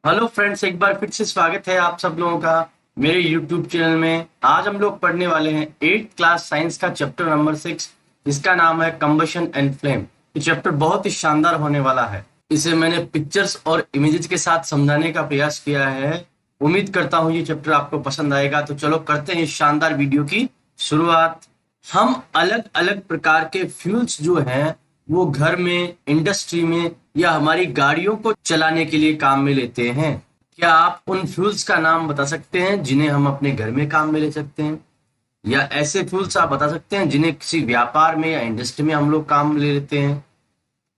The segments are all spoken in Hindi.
हेलो फ्रेंड्स, एक बार फिर से स्वागत है आप सब लोगों का मेरे YouTube चैनल में। आज हम लोग पढ़ने वाले हैं 8th क्लास साइंस का चैप्टर नंबर 6, जिसका नाम है कंबशन एंड फ्लेम। ये चैप्टर बहुत ही शानदार होने वाला है। इसे मैंने पिक्चर्स और इमेजेस के साथ समझाने का प्रयास किया है। उम्मीद करता हूँ ये चैप्टर आपको पसंद आएगा। तो चलो करते हैं इस शानदार वीडियो की शुरुआत। हम अलग अलग प्रकार के फ्यूल्स जो हैं वो घर में, इंडस्ट्री में या हमारी गाड़ियों को चलाने के लिए काम में लेते हैं। क्या आप उन फ्यूल्स का नाम बता सकते हैं जिन्हें हम अपने घर में काम में ले सकते हैं, या ऐसे फ्यूल्स आप बता सकते हैं जिन्हें किसी व्यापार में या इंडस्ट्री में हम लोग काम में ले लेते हैं,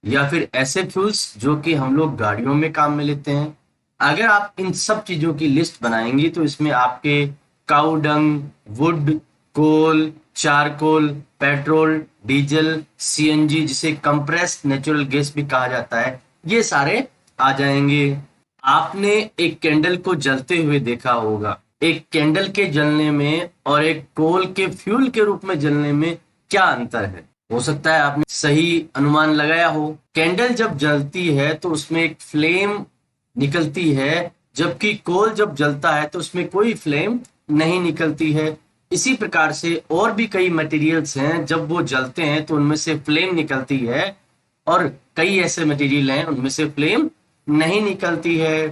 या फिर ऐसे फ्यूल्स जो कि हम लोग गाड़ियों में काम में लेते हैं। अगर आप इन सब चीजों की लिस्ट बनाएंगे तो इसमें आपके cow dung, wood, coal, charcoal, petrol, diesel, CNG जिसे कंप्रेस्ड नेचुरल गैस भी कहा जाता है, ये सारे आ जाएंगे। आपने एक कैंडल को जलते हुए देखा होगा। एक कैंडल के जलने में और एक कोल के फ्यूल के रूप में जलने में क्या अंतर है? हो सकता है आपने सही अनुमान लगाया हो। कैंडल जब जलती है तो उसमें एक फ्लेम निकलती है, जबकि कोल जब जलता है तो उसमें कोई फ्लेम नहीं निकलती है। इसी प्रकार से और भी कई मटेरियल्स हैं, जब वो जलते हैं तो उनमें से फ्लेम निकलती है, और कई ऐसे मटेरियल हैं उनमें से फ्लेम नहीं निकलती है।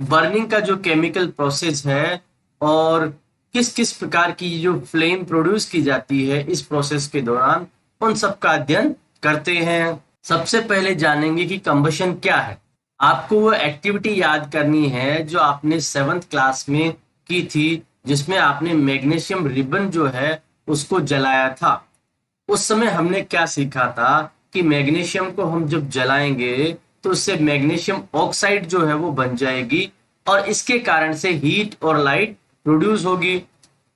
बर्निंग का जो केमिकल प्रोसेस है और किस किस प्रकार की जो फ्लेम प्रोड्यूस की जाती है इस प्रोसेस के दौरान, उन सब का अध्ययन करते हैं। सबसे पहले जानेंगे कि कंबशन क्या है। आपको वो एक्टिविटी याद करनी है जो आपने 7th क्लास में की थी, जिसमें आपने मैग्नीशियम रिबन जो है उसको जलाया था। उस समय हमने क्या सीखा था कि मैग्नीशियम को हम जब जलाएंगे तो उससे मैग्नीशियम ऑक्साइड जो है वो बन जाएगी, और इसके कारण से हीट और लाइट प्रोड्यूस होगी।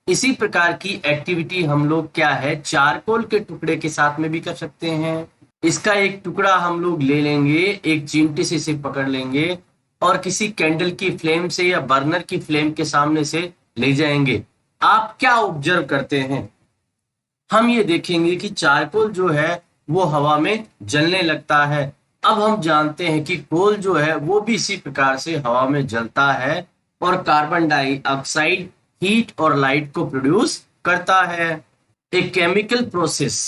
इसी प्रकार की एक्टिविटी हम लोग क्या है चारकोल के टुकड़े के साथ में भी कर सकते हैं। इसका एक टुकड़ा हम लोग ले लेंगे, एक चिमटे से इसे पकड़ लेंगे और किसी कैंडल की फ्लेम से या बर्नर की फ्लेम के सामने से ले जाएंगे। आप क्या ऑब्जर्व करते हैं? हम ये देखेंगे कि चारकोल जो है वो हवा में जलने लगता है। अब हम जानते हैं कि कोल जो है वो भी इसी प्रकार से हवा में जलता है और कार्बन डाइऑक्साइड हीट और लाइट को प्रोड्यूस करता है। एक केमिकल प्रोसेस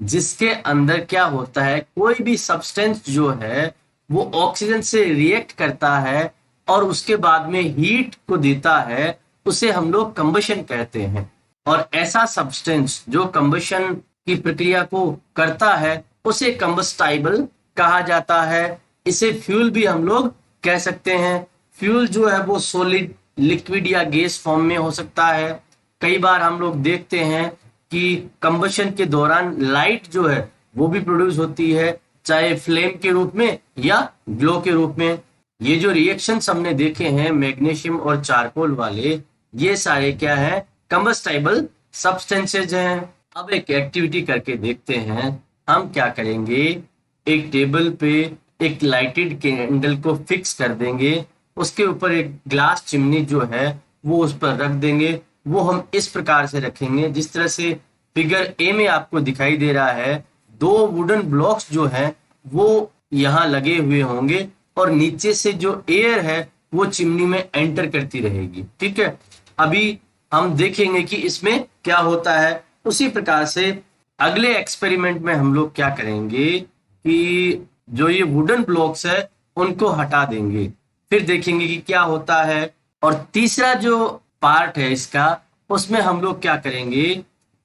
जिसके अंदर क्या होता है, कोई भी सब्सटेंस जो है वो ऑक्सीजन से रिएक्ट करता है और उसके बाद में हीट को देता है, उसे हम लोग कंबशन कहते हैं। और ऐसा सब्सटेंस जो कंबशन की प्रक्रिया को करता है उसे कंबस्टाइबल कहा जाता है। इसे फ्यूल भी हम लोग कह सकते हैं। फ्यूल जो है वो सॉलिड, लिक्विड या गैस फॉर्म में हो सकता है। कई बार हम लोग देखते हैं कि कंबशन के दौरान लाइट जो है वो भी प्रोड्यूस होती है, चाहे फ्लेम के रूप में या ग्लो के रूप में। ये जो रिएक्शंस हमने देखे हैं मैग्नीशियम और चारकोल वाले, ये सारे क्या है कंबस्टाइबल सब्सटेंसेज हैं। अब एक एक्टिविटी करके देखते हैं। हम क्या करेंगे, एक टेबल पे एक लाइटेड कैंडल को फिक्स कर देंगे, उसके ऊपर एक ग्लास चिमनी जो है वो उस पर रख देंगे। वो हम इस प्रकार से रखेंगे जिस तरह से फिगर ए में आपको दिखाई दे रहा है। 2 वुडन ब्लॉक्स जो हैं वो यहाँ लगे हुए होंगे और नीचे से जो एयर है वो चिमनी में एंटर करती रहेगी। ठीक है, अभी हम देखेंगे कि इसमें क्या होता है। उसी प्रकार से अगले एक्सपेरिमेंट में हम लोग क्या करेंगे कि जो ये वुडन ब्लॉक्स है उनको हटा देंगे, फिर देखेंगे कि क्या होता है। और तीसरा जो पार्ट है इसका, उसमें हम लोग क्या करेंगे,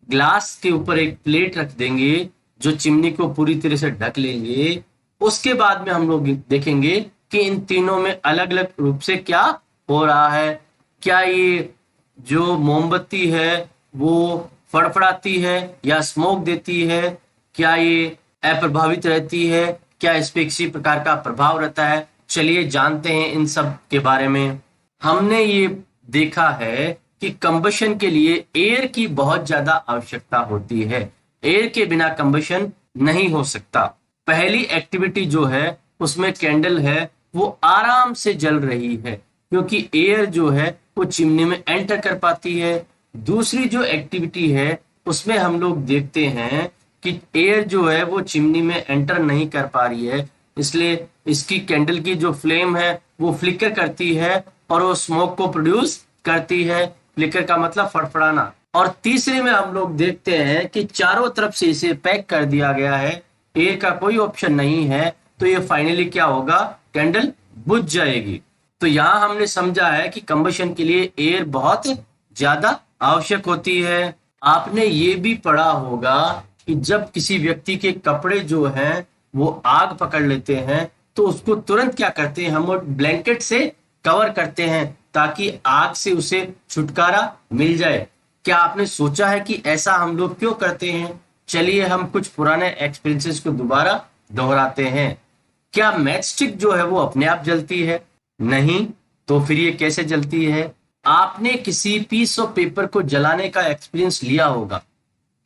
ग्लास के ऊपर एक प्लेट रख देंगे जो चिमनी को पूरी तरह से ढक लेंगे। उसके बाद में हम लोग देखेंगे कि इन तीनों में अलग अलग रूप से क्या हो रहा है। क्या ये जो मोमबत्ती है वो फड़फड़ाती है या स्मोक देती है? क्या ये अप्रभावित रहती है? क्या इस पे किसी प्रकार का प्रभाव रहता है? चलिए जानते हैं इन सब के बारे में। हमने ये देखा है कि कंबशन के लिए एयर की बहुत ज्यादा आवश्यकता होती है। एयर के बिना कंबशन नहीं हो सकता। पहली एक्टिविटी जो है उसमें कैंडल है वो आराम से जल रही है क्योंकि एयर जो है वो चिमनी में एंटर कर पाती है। दूसरी जो एक्टिविटी है उसमें हम लोग देखते हैं कि एयर जो है वो चिमनी में एंटर नहीं कर पा रही है, इसलिए इसकी कैंडल की जो फ्लेम है वो फ्लिकर करती है और वो स्मोक को प्रोड्यूस करती है। फ्लिकर का मतलब फड़फड़ाना। और तीसरे में हम लोग देखते हैं कि चारों तरफ से इसे पैक कर दिया गया है, एयर का कोई ऑप्शन नहीं है, तो ये फाइनली क्या होगा, कैंडल बुझ जाएगी। तो यहाँ हमने समझा है कि कंबशन के लिए एयर बहुत ज्यादा आवश्यक होती है। आपने ये भी पढ़ा होगा कि जब किसी व्यक्ति के कपड़े जो हैं वो आग पकड़ लेते हैं तो उसको तुरंत क्या करते हैं, हम ब्लैंकेट से कवर करते हैं ताकि आग से उसे छुटकारा मिल जाए। क्या आपने सोचा है कि ऐसा हम लोग क्यों करते हैं? चलिए हम कुछ पुराने एक्सपीरियंसेस को दोबारा दोहराते हैं। क्या मैच स्टिक जो है वो अपने आप जलती है? नहीं। तो फिर ये कैसे जलती है? आपने किसी पीस ऑफ पेपर को जलाने का एक्सपीरियंस लिया होगा।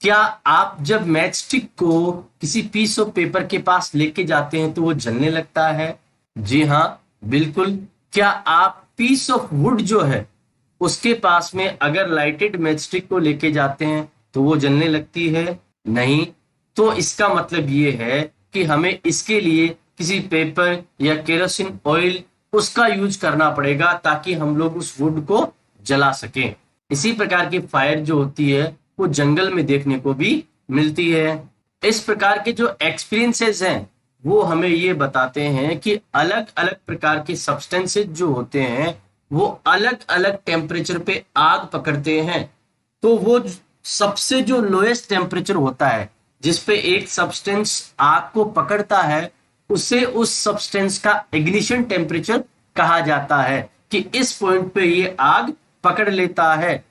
क्या आप जब मैच स्टिक को किसी पीस ऑफ पेपर के पास लेके जाते हैं तो वो जलने लगता है? जी हाँ, बिल्कुल। क्या आप पीस ऑफ वुड जो है उसके पास में अगर लाइटेड मैच स्टिक को लेके जाते हैं तो वो जलने लगती है? नहीं। तो इसका मतलब ये है कि हमें इसके लिए किसी पेपर या केरोसिन ऑयल उसका यूज करना पड़ेगा ताकि हम लोग उस वुड को जला सकें। इसी प्रकार की फायर जो होती है वो जंगल में देखने को भी मिलती है। इस प्रकार के जो एक्सपीरियंसेस हैं वो हमें ये बताते हैं कि अलग अलग प्रकार के सब्सटेंसेस जो होते हैं वो अलग अलग टेम्परेचर पे आग पकड़ते हैं। तो वो सबसे जो लोएस्ट टेम्परेचर होता है जिस पे एक सब्सटेंस आग को पकड़ता है उसे उस सब्सटेंस का इग्निशन टेम्परेचर कहा जाता है कि इस पॉइंट पे ये आग पकड़ लेता है।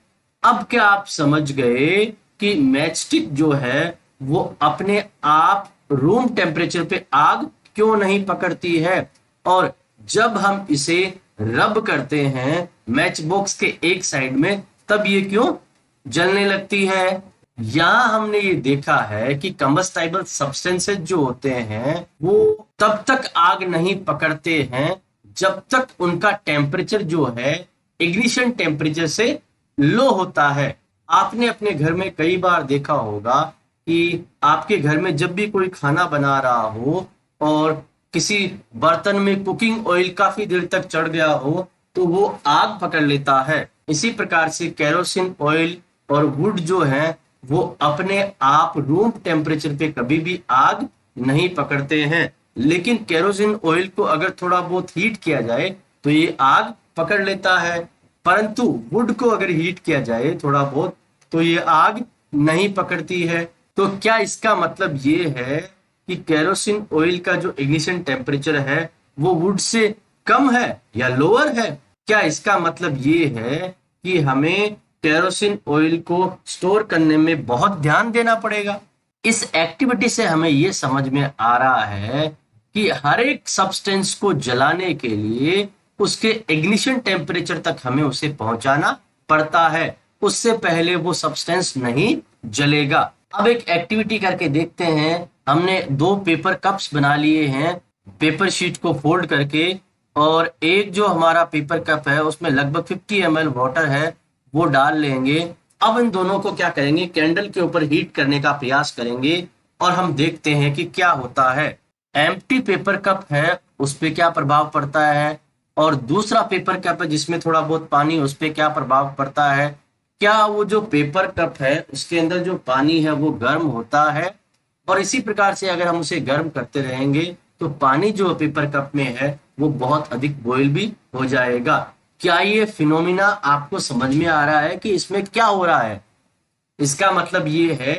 अब क्या आप समझ गए कि मैचस्टिक जो है वो अपने आप रूम टेम्परेचर पे आग क्यों नहीं पकड़ती है, और जब हम इसे रब करते हैं मैच बॉक्स के एक साइड में तब ये क्यों जलने लगती है? यहां हमने ये देखा है कि कंबस्टाइबल सब्सटेंसेस जो होते हैं वो तब तक आग नहीं पकड़ते हैं जब तक उनका टेम्परेचर जो है इग्निशन टेम्परेचर से लो होता है। आपने अपने घर में कई बार देखा होगा कि आपके घर में जब भी कोई खाना बना रहा हो और किसी बर्तन में कुकिंग ऑयल काफी देर तक चढ़ गया हो तो वो आग पकड़ लेता है। इसी प्रकार से केरोसिन ऑयल और वुड जो है वो अपने आप रूम टेम्परेचर पे कभी भी आग नहीं पकड़ते हैं, लेकिन केरोसिन ऑयल को अगर थोड़ा बहुत हीट किया जाए तो ये आग पकड़ लेता है, परंतु वुड को अगर हीट किया जाए थोड़ा बहुत तो ये आग नहीं पकड़ती है। तो क्या इसका मतलब ये है कि केरोसिन ऑयल का जो इग्निशन टेम्परेचर है वो वुड से कम है या लोअर है? क्या इसका मतलब ये है कि हमें केरोसिन ऑयल को स्टोर करने में बहुत ध्यान देना पड़ेगा? इस एक्टिविटी से हमें ये समझ में आ रहा है कि हर एक सब्सटेंस को जलाने के लिए उसके इग्निशन टेम्परेचर तक हमें उसे पहुंचाना पड़ता है, उससे पहले वो सब्सटेंस नहीं जलेगा। अब एक एक्टिविटी करके देखते हैं। हमने 2 पेपर कप्स बना लिए हैं पेपर शीट को फोल्ड करके, और एक जो हमारा पेपर कप है उसमें लगभग 50 ml वाटर है वो डाल लेंगे। अब इन दोनों को क्या करेंगे, कैंडल के ऊपर हीट करने का प्रयास करेंगे और हम देखते हैं कि क्या होता है। एम्प्टी पेपर कप है उस पर क्या प्रभाव पड़ता है, और दूसरा पेपर कप है जिसमें थोड़ा बहुत पानी, उस पर क्या प्रभाव पड़ता है। क्या वो जो पेपर कप है उसके अंदर जो पानी है वो गर्म होता है, और इसी प्रकार से अगर हम उसे गर्म करते रहेंगे तो पानी जो पेपर कप में है वो बहुत अधिक बॉयल भी हो जाएगा। क्या ये फिनोमिना आपको समझ में आ रहा है कि इसमें क्या हो रहा है? इसका मतलब ये है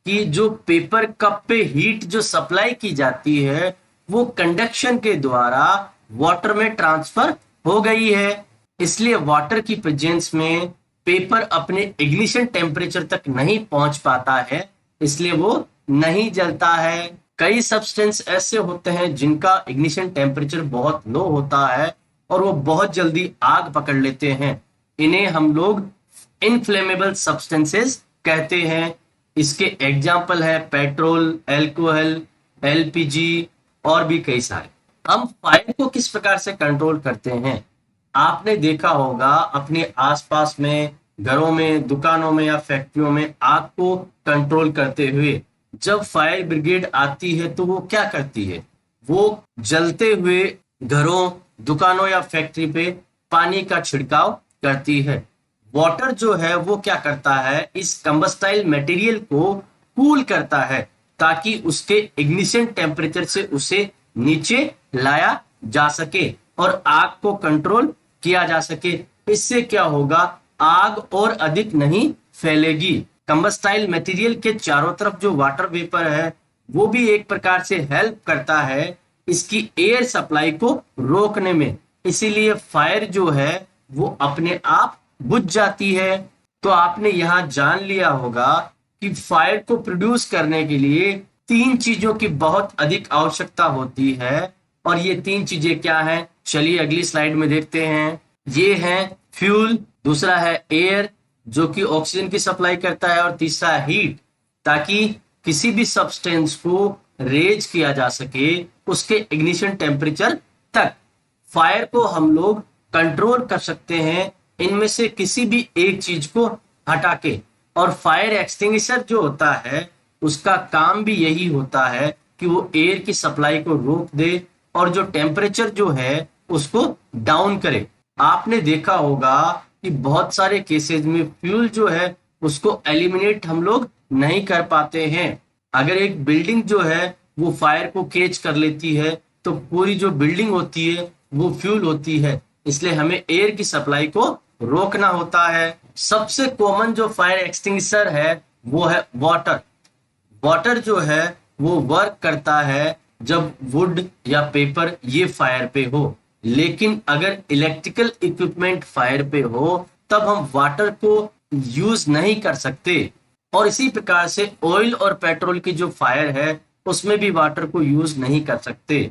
कि जो पेपर कप पे हीट जो सप्लाई की जाती है वो कंडक्शन के द्वारा वाटर में ट्रांसफर हो गई है, इसलिए वाटर की प्रेजेंस में पेपर अपने इग्निशन टेम्परेचर तक नहीं पहुंच पाता है, इसलिए वो नहीं जलता है। कई सब्सटेंस ऐसे होते हैं जिनका इग्निशन टेम्परेचर बहुत लो होता है और वो बहुत जल्दी आग पकड़ लेते हैं, इन्हें हम लोग इनफ्लेमेबल सब्सटेंसेस कहते हैं। इसके एग्जाम्पल है पेट्रोल, अल्कोहल, एलपीजी और भी कई सारे। हम फायर को किस प्रकार से कंट्रोल करते हैं? आपने देखा होगा अपने आसपास में, घरों में, दुकानों में या फैक्ट्रियों में आग को कंट्रोल करते हुए जब फायर ब्रिगेड आती है तो वो क्या करती है, वो जलते हुए घरों, दुकानों या फैक्ट्री पे पानी का छिड़काव करती है। वाटर जो है वो क्या करता है, इस कंबस्टाइल मटेरियल को कूल करता है ताकि उसके इग्निशन टेम्परेचर से उसे नीचे लाया जा सके और आग को कंट्रोल किया जा सके। इससे क्या होगा, आग और अधिक नहीं फैलेगी। कंबस्टाइल मटेरियल के चारों तरफ जो वाटर वेपर है वो भी एक प्रकार से हेल्प करता है इसकी एयर सप्लाई को रोकने में, इसीलिए फायर जो है वो अपने आप बुझ जाती है। तो आपने यहां जान लिया होगा कि फायर को प्रोड्यूस करने के लिए तीन चीजों की बहुत अधिक आवश्यकता होती है। और ये तीन चीजें क्या हैं, चलिए अगली स्लाइड में देखते हैं। ये है फ्यूल, दूसरा है एयर जो कि ऑक्सीजन की सप्लाई करता है, और तीसरा है हीट, ताकि किसी भी सब्सटेंस को रेज किया जा सके उसके इग्निशन टेम्परेचर तक। फायर को हम लोग कंट्रोल कर सकते हैं इनमें से किसी भी एक चीज को हटा के। और फायर एक्सटिंग्विशर जो होता है उसका काम भी यही होता है कि वो एयर की सप्लाई को रोक दे और जो टेम्परेचर जो है उसको डाउन करे। आपने देखा होगा कि बहुत सारे केसेस में फ्यूल जो है उसको एलिमिनेट हम लोग नहीं कर पाते हैं। अगर एक बिल्डिंग जो है वो फायर को कैच कर लेती है तो पूरी जो बिल्डिंग होती है वो फ्यूल होती है, इसलिए हमें एयर की सप्लाई को रोकना होता है। सबसे कॉमन जो फायर एक्सटिंग्विशर है वो है वाटर। वाटर जो है वो वर्क करता है जब वुड या पेपर ये फायर पे हो, लेकिन अगर इलेक्ट्रिकल इक्विपमेंट फायर पे हो तब हम वाटर को यूज नहीं कर सकते। और इसी प्रकार से ऑयल और पेट्रोल की जो फायर है उसमें भी वाटर को यूज नहीं कर सकते।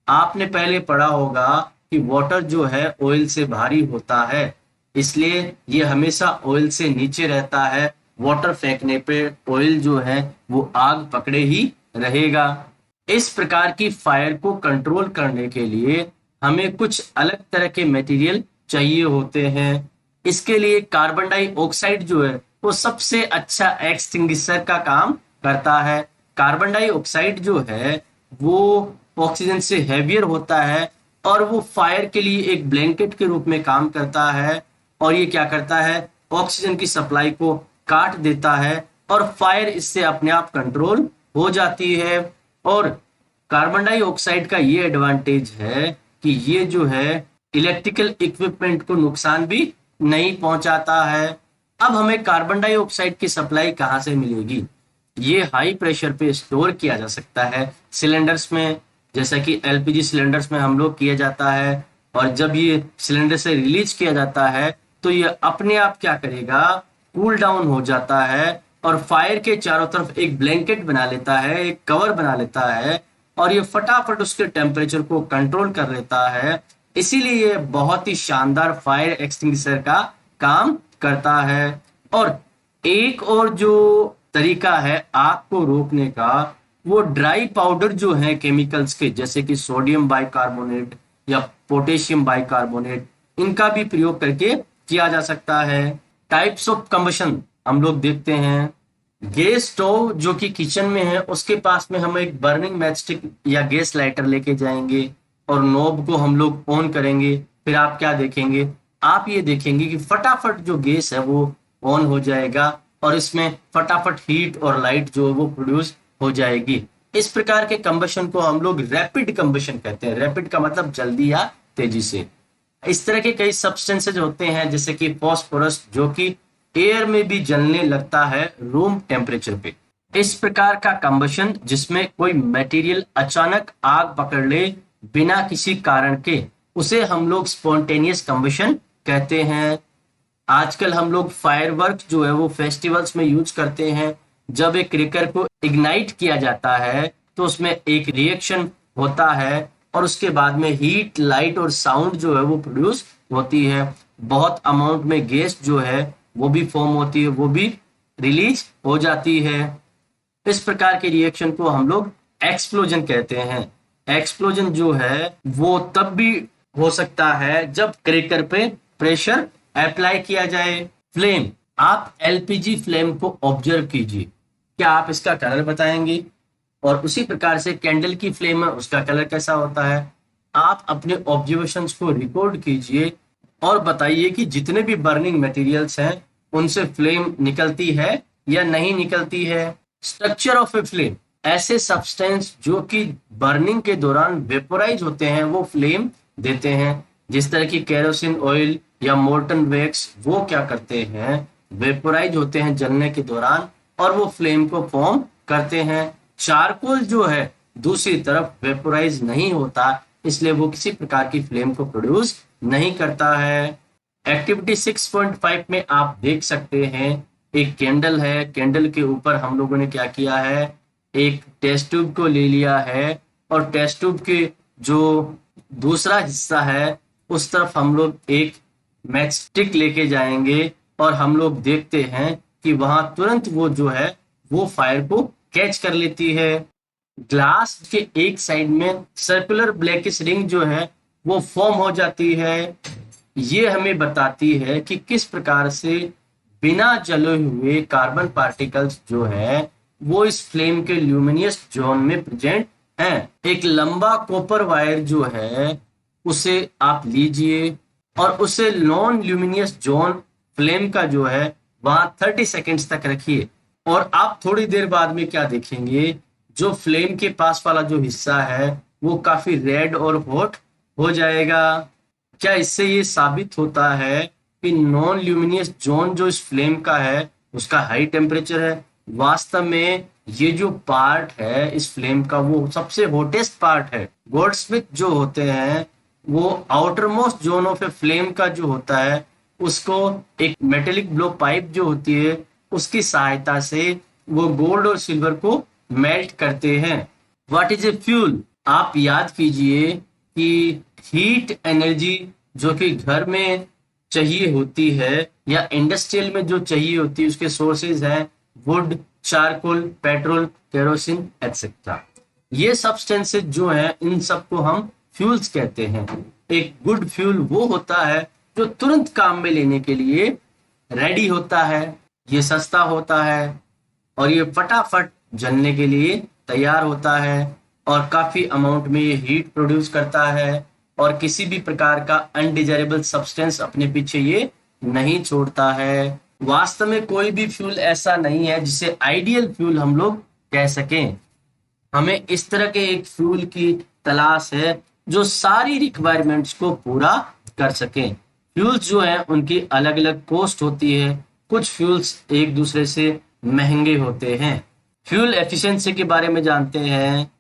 आपने पहले पढ़ा होगा कि वाटर जो है ऑयल से भारी होता है, इसलिए ये हमेशा ऑयल से नीचे रहता है। वाटर फेंकने पे ऑयल जो है वो आग पकड़े ही रहेगा। इस प्रकार की फायर को कंट्रोल करने के लिए हमें कुछ अलग तरह के मटेरियल चाहिए होते हैं। इसके लिए कार्बन डाइऑक्साइड जो है वो सबसे अच्छा एक्सटिंग्विशर का काम करता है। कार्बन डाइऑक्साइड जो है वो ऑक्सीजन से हैवियर होता है और वो फायर के लिए एक ब्लैंकेट के रूप में काम करता है, और ये क्या करता है, ऑक्सीजन की सप्लाई को काट देता है और फायर इससे अपने आप कंट्रोल हो जाती है। और कार्बन डाइऑक्साइड का ये एडवांटेज है कि ये जो है इलेक्ट्रिकल इक्विपमेंट को नुकसान भी नहीं पहुंचाता है। अब हमें कार्बन डाइऑक्साइड की सप्लाई कहाँ से मिलेगी? ये हाई प्रेशर पे स्टोर किया जा सकता है सिलेंडर्स में, जैसा कि एलपीजी सिलेंडर्स में हम लोग किया जाता है। और जब ये सिलेंडर से रिलीज किया जाता है तो ये अपने आप क्या करेगा, कूल डाउन हो जाता है और फायर के चारों तरफ एक ब्लैंकेट बना लेता है, एक कवर बना लेता है, और ये फटाफट उसके टेम्परेचर को कंट्रोल कर लेता है। इसीलिए ये बहुत ही शानदार फायर एक्सटिंग्विशर का काम करता है। और एक और जो तरीका है आग को रोकने का, वो ड्राई पाउडर जो है केमिकल्स के, जैसे कि सोडियम बाइकार्बोनेट या पोटेशियम बाइकार्बोनेट, इनका भी प्रयोग करके किया जा सकता है। टाइप्स ऑफ कंबशन हम लोग देखते हैं। गैस स्टोव जो कि किचन में है उसके पास में हम एक बर्निंग मैचस्टिक या गैस लाइटर लेके जाएंगे और नॉब को हम लोग ऑन करेंगे। फिर आप क्या देखेंगे, आप ये देखेंगे कि फटाफट जो गैस है वो ऑन हो जाएगा और इसमें फटाफट हीट और लाइट जो है वो प्रोड्यूस हो जाएगी। इस प्रकार के कंबशन को हम लोग रैपिड कंबशन कहते हैं। रैपिड का मतलब जल्दी या तेजी से। इस तरह के कई सब्सटेंसेज होते हैं जैसे कि फॉस्फोरस, जो कि एयर में भी जलने लगता है रूम टेम्परेचर पे। इस प्रकार का कंबशन जिसमें कोई मटेरियल अचानक आग पकड़ ले बिना किसी कारण के, उसे हम लोग स्पॉन्टेनियस कंबशन कहते हैं। आजकल हम लोग फायरवर्क जो है वो फेस्टिवल्स में यूज करते हैं। जब एक क्रेकर को इग्नाइट किया जाता है तो उसमें एक रिएक्शन होता है और उसके बाद में हीट, लाइट और साउंड जो है वो प्रोड्यूस होती है। बहुत अमाउंट में गैस जो है वो भी फॉर्म होती है, वो भी रिलीज हो जाती है। इस प्रकार के रिएक्शन को हम लोग एक्सप्लोजन कहते हैं। एक्सप्लोजन जो है वो तब भी हो सकता है जब क्रेकर पे प्रेशर अप्लाई किया जाए। फ्लेम, आप एलपीजी फ्लेम को ऑब्जर्व कीजिए। क्या आप इसका कलर बताएंगे? और उसी प्रकार से कैंडल की फ्लेम है, उसका कलर कैसा होता है। आप अपने ऑब्जर्वेशंस को रिकॉर्ड कीजिए और बताइए कि जितने भी बर्निंग मटेरियल्स हैं उनसे फ्लेम निकलती है या नहीं निकलती है। स्ट्रक्चर ऑफ ए फ्लेम, ऐसे सब्सटेंस जो कि बर्निंग के दौरान वेपोराइज होते हैं वो फ्लेम देते हैं। जिस तरह की केरोसिन ऑयल या मोल्टन वैक्स, वो क्या करते हैं, वेपोराइज होते हैं जलने के दौरान और वो फ्लेम को फॉर्म करते हैं। चारकोल जो है दूसरी तरफ वेपोराइज नहीं होता, इसलिए वो किसी प्रकार की फ्लेम को प्रोड्यूस नहीं करता है। एक्टिविटी 6.5 में आप देख सकते हैं एक कैंडल है, कैंडल के ऊपर हम लोगों ने क्या किया है, एक टेस्ट ट्यूब को ले लिया है और टेस्ट ट्यूब के जो दूसरा हिस्सा है उस तरफ हम लोग एक मैच स्टिक लेके जाएंगे और हम लोग देखते हैं कि वहां तुरंत वो जो है वो फायर को कैच कर लेती है। ग्लास के एक साइड में सर्कुलर ब्लैकिश रिंग जो है वो फॉर्म हो जाती है। ये हमें बताती है कि किस प्रकार से बिना जले हुए कार्बन पार्टिकल्स जो है वो इस फ्लेम के ल्यूमिनियस जोन में प्रेजेंट हैं। एक लंबा कॉपर वायर जो है उसे आप लीजिए और उसे नॉन ल्यूमिनियस जोन फ्लेम का जो है वहां 30 सेकेंड्स तक रखिए और आप थोड़ी देर बाद में क्या देखेंगे, जो फ्लेम के पास वाला जो हिस्सा है वो काफी रेड और हॉट हो जाएगा। क्या इससे ये साबित होता है कि नॉन ल्यूमिनियस जोन जो इस फ्लेम का है उसका हाई टेम्परेचर है। वास्तव में ये जो पार्ट है इस फ्लेम का वो सबसे हॉटेस्ट पार्ट है। गोल्डस्मिथ जो होते हैं वो outer most zone of a flame का जो होता है उसको एक मेटेलिक ब्लो पाइप जो होती है उसकी सहायता से वो गोल्ड और सिल्वर को मेल्ट करते हैं। व्हाट इज ए फ्यूल, आप याद कीजिए कि हीट एनर्जी जो कि घर में चाहिए होती है या इंडस्ट्रियल में जो चाहिए होती है उसके सोर्सेज हैं would, charcoal, petrol, kerosene etcetera. ये सब्सटेंसेज जो हैं इन सबको हम फ्यूल्स कहते हैं। एक गुड फ्यूल वो होता है जो तुरंत काम में लेने के लिए रेडी होता है, ये सस्ता होता है और ये फटाफट जलने के लिए तैयार होता है और काफी अमाउंट में ये हीट प्रोड्यूस करता है और किसी भी प्रकार का अनडिजायरेबल सब्सटेंस अपने पीछे ये नहीं छोड़ता है। वास्तव में कोई भी फ्यूल ऐसा नहीं है जिसे आइडियल फ्यूल हम लोग कह सकें। हमें इस तरह के एक फ्यूल की तलाश है जो सारी रिक्वायरमेंट्स को पूरा कर सकें। फ्यूल्स जो हैं उनकी अलग अलग कॉस्ट होती है, कुछ फ्यूल्स एक दूसरे से महंगे होते हैं। फ्यूल एफिशिएंसी के बारे में जानते हैं।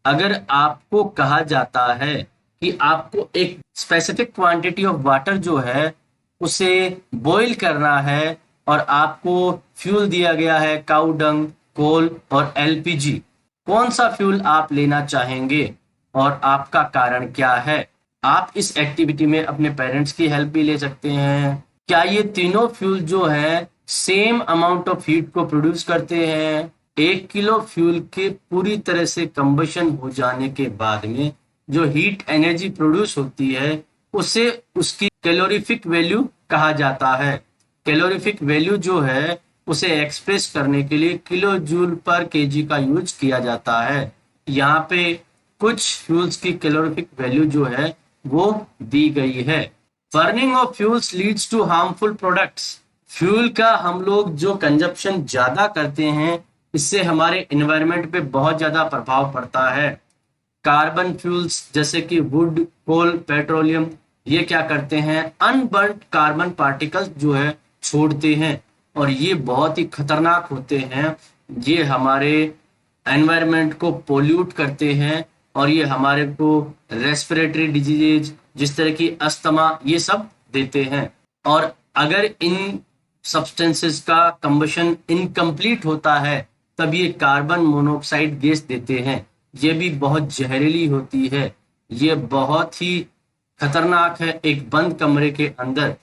अगर आपको कहा जाता है कि आपको एक स्पेसिफिक क्वांटिटी ऑफ वाटर जो है उसे बॉईल करना है और आपको फ्यूल दिया गया है काऊ डंग, कोल और एलपीजी, कौन सा फ्यूल आप लेना चाहेंगे और आपका कारण क्या है। आप इस एक्टिविटी में अपने पेरेंट्स की हेल्प भी ले सकते हैं। क्या ये तीनों फ्यूल जो है सेम अमाउंट ऑफ हीट को प्रोड्यूस करते हैं। 1 किलो फ्यूल के पूरी तरह से कंबशन हो जाने के बाद में जो हीट एनर्जी प्रोड्यूस होती है उसे उसकी कैलोरीफिक वैल्यू कहा जाता है। कैलोरीफिक वैल्यू जो है उसे एक्सप्रेस करने के लिए किलो जूल पर केजी का यूज किया जाता है। यहाँ पे कुछ फ्यूल्स की कैलोरीफिक वैल्यू जो है वो दी गई है। Burning of fuels leads to harmful products. Fuel का हम लोग जो कंजप्शन ज्यादा करते हैं इससे हमारे एनवायरनमेंट पे बहुत ज्यादा प्रभाव पड़ता है। कार्बन फ्यूल्स जैसे कि वुड, कोल, पेट्रोलियम, ये क्या करते हैं, अनबर्न्ड कार्बन पार्टिकल्स जो है छोड़ते हैं और ये बहुत ही खतरनाक होते हैं। ये हमारे एनवायरनमेंट को पोल्यूट करते हैं और ये हमारे को रेस्पिरेटरी डिजीज जिस तरह की अस्थमा ये सब देते हैं। और अगर इन सब्सटेंसेस का कंबशन इनकम्प्लीट होता है तब ये कार्बन मोनोऑक्साइड गैस देते हैं। ये भी बहुत जहरीली होती है, ये बहुत ही खतरनाक है। एक बंद कमरे के अंदर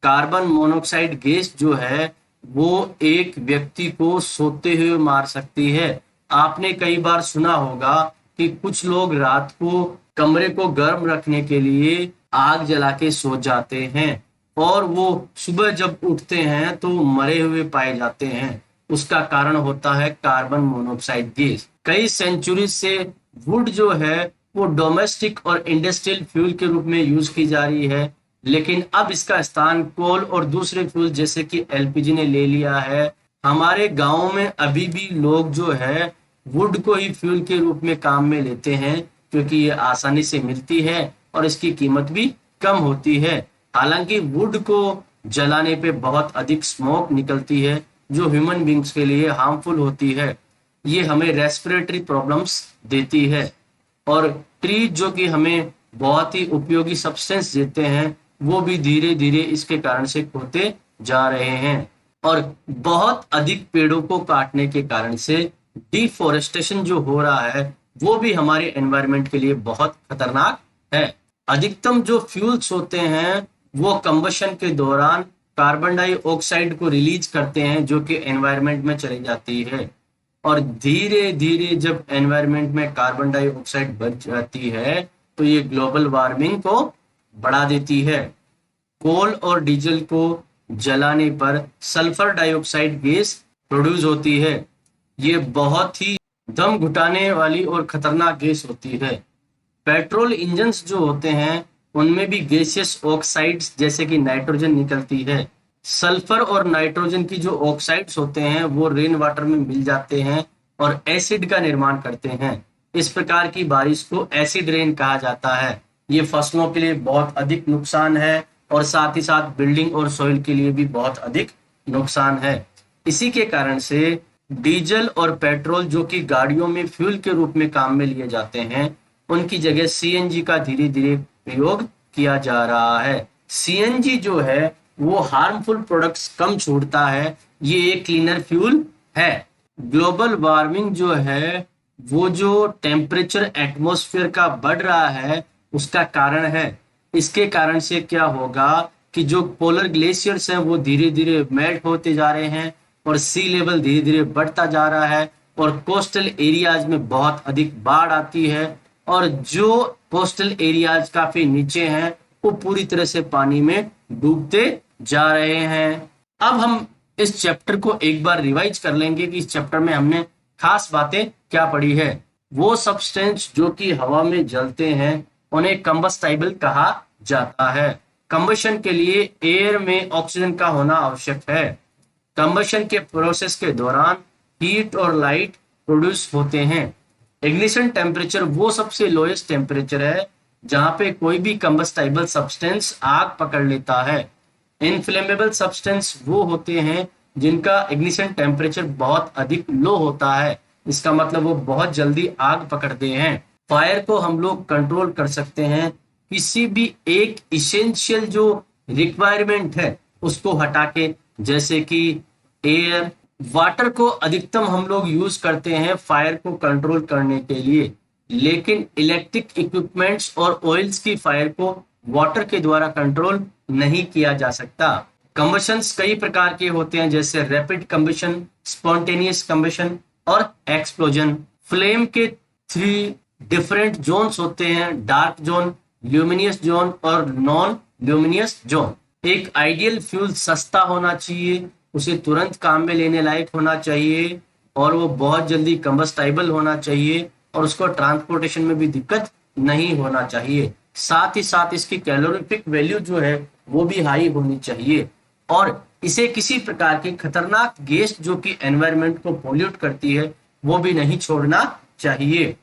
कार्बन मोनोऑक्साइड गैस जो है वो एक व्यक्ति को सोते हुए मार सकती है। आपने कई बार सुना होगा कि कुछ लोग रात को कमरे को गर्म रखने के लिए आग जला के सो जाते हैं और वो सुबह जब उठते हैं तो मरे हुए पाए जाते हैं। उसका कारण होता है कार्बन मोनोऑक्साइड गैस। कई सेंचुरी से वुड जो है वो डोमेस्टिक और इंडस्ट्रियल फ्यूल के रूप में यूज की जा रही है, लेकिन अब इसका स्थान कोल और दूसरे फ्यूल जैसे कि एलपीजी ने ले लिया है। हमारे गांव में अभी भी लोग जो है वुड को ही फ्यूल के रूप में काम में लेते हैं, क्योंकि ये आसानी से मिलती है और इसकी कीमत भी कम होती है। हालांकि वुड को जलाने पे बहुत अधिक स्मोक निकलती है जो ह्यूमन बींग्स के लिए हार्मफुल होती है। ये हमें रेस्पिरेटरी प्रॉब्लम्स देती है। और ट्रीज जो कि हमें बहुत ही उपयोगी सब्सटेंस देते हैं वो भी धीरे धीरे इसके कारण से खोते जा रहे हैं। और बहुत अधिक पेड़ों को काटने के कारण से डिफोरेस्टेशन जो हो रहा है वो भी हमारे एनवायरनमेंट के लिए बहुत खतरनाक है। अधिकतम जो फ्यूल्स होते हैं वो कंबशन के दौरान कार्बन डाइऑक्साइड को रिलीज करते हैं जो कि एनवायरनमेंट में चली जाती है। और धीरे धीरे जब एनवायरनमेंट में कार्बन डाइऑक्साइड बढ़ जाती है तो ये ग्लोबल वार्मिंग को बढ़ा देती है। कोल और डीजल को जलाने पर सल्फर डाइऑक्साइड गैस प्रोड्यूस होती है। ये बहुत ही दम घुटाने वाली और खतरनाक गैस होती है। पेट्रोल इंजन्स जो होते हैं उनमें भी गैसियस ऑक्साइड्स जैसे कि नाइट्रोजन निकलती है। सल्फर और नाइट्रोजन की जो ऑक्साइड्स होते हैं वो रेन वाटर में मिल जाते हैं और एसिड का निर्माण करते हैं। इस प्रकार की बारिश को एसिड रेन कहा जाता है। ये फसलों के लिए बहुत अधिक नुकसान है और साथ ही साथ बिल्डिंग और सॉइल के लिए भी बहुत अधिक नुकसान है। इसी के कारण से डीजल और पेट्रोल जो कि गाड़ियों में फ्यूल के रूप में काम में लिए जाते हैं उनकी जगह सीएनजी का धीरे धीरे प्रयोग किया जा रहा है। सीएनजी जो है वो हार्मफुल प्रोडक्ट्स कम छोड़ता है, ये एक क्लीनर फ्यूल है। ग्लोबल वार्मिंग जो है वो जो टेम्परेचर एटमॉस्फेयर का बढ़ रहा है उसका कारण है। इसके कारण से क्या होगा कि जो पोलर ग्लेशियर्स हैं वो धीरे धीरे मेल्ट होते जा रहे हैं और सी लेवल धीरे धीरे बढ़ता जा रहा है और कोस्टल एरियाज में बहुत अधिक बाढ़ आती है और जो कोस्टल एरियाज काफी नीचे हैं वो पूरी तरह से पानी में डूबते जा रहे हैं। अब हम इस चैप्टर को एक बार रिवाइज कर लेंगे कि इस चैप्टर में हमने खास बातें क्या पढ़ी है। वो सब्सटेंस जो कि हवा में जलते हैं उन्हें कंबस्टाइबल कहा जाता है। कंबशन के लिए एयर में ऑक्सीजन का होना आवश्यक है। कंबशन के प्रोसेस के दौरान हीट और लाइट प्रोड्यूस होते हैं। इग्निशन टेम्परेचर वो सबसे लोएस्ट टेम्परेचर है जहां पे कोई भी कंबस्टाइबल सब्सटेंस आग पकड़ लेता है। इनफ्लेमेबल सब्सटेंस वो होते हैं जिनका इग्निशन टेम्परेचर बहुत अधिक लो होता है, इसका मतलब वो बहुत जल्दी आग पकड़ते हैं। फायर को हम लोग कंट्रोल कर सकते हैं किसी भी एक इसेंशियल जो रिक्वायरमेंट है उसको हटा के, जैसे कि एयर। वाटर को अधिकतम हम लोग यूज करते हैं फायर को कंट्रोल करने के लिए, लेकिन इलेक्ट्रिक इक्विपमेंट्स और ऑयल्स की फायर को वाटर के द्वारा कंट्रोल नहीं किया जा सकता। कंबशंस कई प्रकार के होते हैं जैसे रैपिड कंबशन, स्पॉन्टेनियस कंबशन और एक्सप्लोजन। फ्लेम के 3 डिफरेंट जोन्स होते हैं, डार्क जोन, ल्यूमिनियस जोन और नॉन ल्यूमिनियस जोन। एक आइडियल फ्यूल सस्ता होना चाहिए, उसे तुरंत काम में लेने लायक होना चाहिए और वो बहुत जल्दी कंबस्टाइबल होना चाहिए और उसको ट्रांसपोर्टेशन में भी दिक्कत नहीं होना चाहिए। साथ ही साथ इसकी कैलोरीफिक वैल्यू जो है वो भी हाई होनी चाहिए और इसे किसी प्रकार की खतरनाक गैस जो कि एनवायरनमेंट को पोल्यूट करती है वो भी नहीं छोड़ना चाहिए।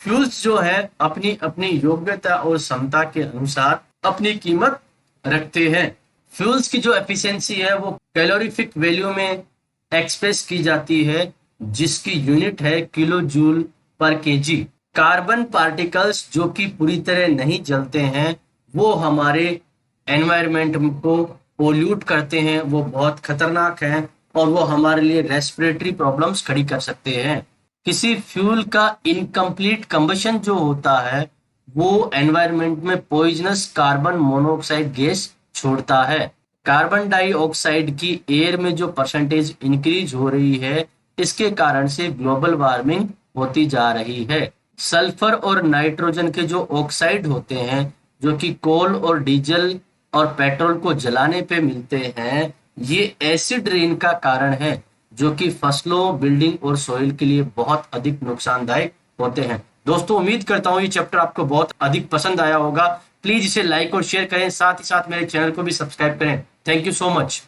फ्यूल्स जो है अपनी अपनी योग्यता और क्षमता के अनुसार अपनी कीमत रखते हैं। फ्यूल्स की जो एफिशिएंसी है वो कैलोरीफिक वैल्यू में एक्सप्रेस की जाती है जिसकी यूनिट है किलो जूल पर केजी। कार्बन पार्टिकल्स जो कि पूरी तरह नहीं जलते हैं वो हमारे एनवायरनमेंट को पोल्यूट करते हैं, वो बहुत खतरनाक हैं और वो हमारे लिए रेस्पिरेटरी प्रॉब्लम्स खड़ी कर सकते हैं। किसी फ्यूल का इनकम्प्लीट कंबशन जो होता है वो एनवायरनमेंट में पॉइजनस कार्बन मोनोऑक्साइड गैस छोड़ता है। कार्बन डाइऑक्साइड की एयर में जो परसेंटेज इंक्रीज हो रही है इसके कारण से ग्लोबल वार्मिंग होती जा रही है। सल्फर और नाइट्रोजन के जो ऑक्साइड होते हैं जो कि कोल और डीजल और पेट्रोल को जलाने पे मिलते हैं, ये एसिड रेन का कारण है जो कि फसलों, बिल्डिंग और सॉइल के लिए बहुत अधिक नुकसानदायक होते हैं। दोस्तों उम्मीद करता हूँ ये चैप्टर आपको बहुत अधिक पसंद आया होगा। प्लीज इसे लाइक और शेयर करें, साथ ही साथ मेरे चैनल को भी सब्सक्राइब करें। Thank you so much.